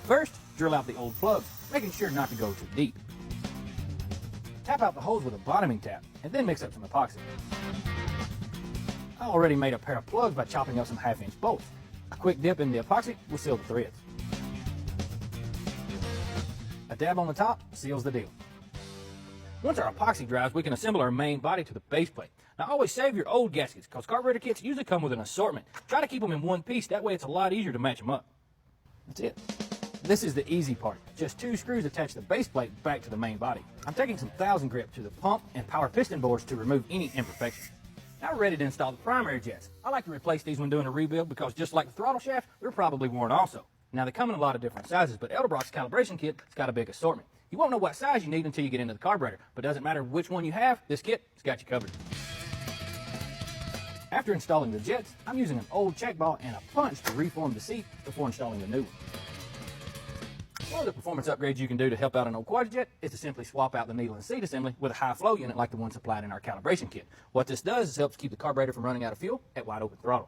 First, drill out the old plugs, making sure not to go too deep. Tap out the holes with a bottoming tap, and then mix up some epoxy. I already made a pair of plugs by chopping up some 1/2-inch bolts. A quick dip in the epoxy will seal the threads. A dab on the top seals the deal. Once our epoxy dries, we can assemble our main body to the base plate. Now always save your old gaskets, because carburetor kits usually come with an assortment. Try to keep them in one piece, that way it's a lot easier to match them up. That's it. This is the easy part. Just 2 screws attach the base plate back to the main body. I'm taking some 1000 grip to the pump and power piston bores to remove any imperfections. Now we're ready to install the primary jets. I like to replace these when doing a rebuild because just like the throttle shaft, they're probably worn also. Now they come in a lot of different sizes, but Edelbrock's calibration kit has got a big assortment. You won't know what size you need until you get into the carburetor, but it doesn't matter which one you have, this kit has got you covered. After installing the jets, I'm using an old check ball and a punch to reform the seat before installing the new one. One of the performance upgrades you can do to help out an old Quadrajet is to simply swap out the needle and seat assembly with a high flow unit like the one supplied in our calibration kit. What this does is helps keep the carburetor from running out of fuel at wide open throttle.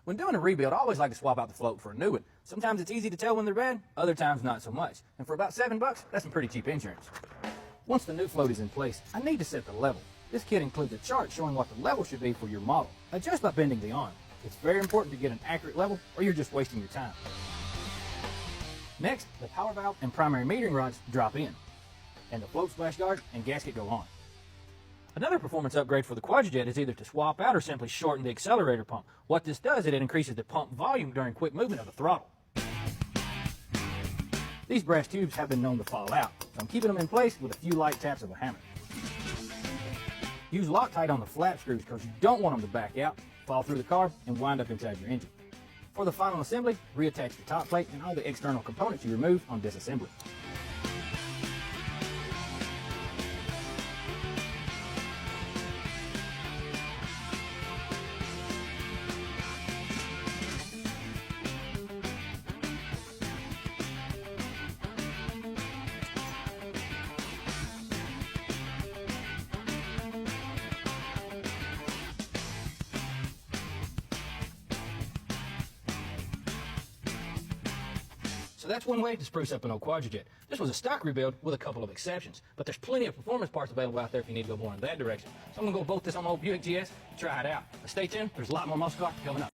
When doing a rebuild, I always like to swap out the float for a new one. Sometimes it's easy to tell when they're bad, other times not so much. And for about $7, that's some pretty cheap insurance. Once the new float is in place, I need to set the level. This kit includes a chart showing what the level should be for your model. Adjust by bending the arm. It's very important to get an accurate level or you're just wasting your time. Next, the power valve and primary metering rods drop in, and the float splash guard and gasket go on. Another performance upgrade for the Quadrajet is either to swap out or simply shorten the accelerator pump. What this does is it increases the pump volume during quick movement of the throttle. These brass tubes have been known to fall out, so I'm keeping them in place with a few light taps of a hammer. Use Loctite on the flap screws because you don't want them to back out, fall through the car, and wind up inside your engine. For the final assembly, reattach the top plate and all the external components you removed on disassembly. So that's one way to spruce up an old Quadrajet. This was a stock rebuild with a couple of exceptions, but there's plenty of performance parts available out there if you need to go more in that direction. So I'm going to go bolt this on my old Buick GS, try it out. But stay tuned, there's a lot more muscle car coming up.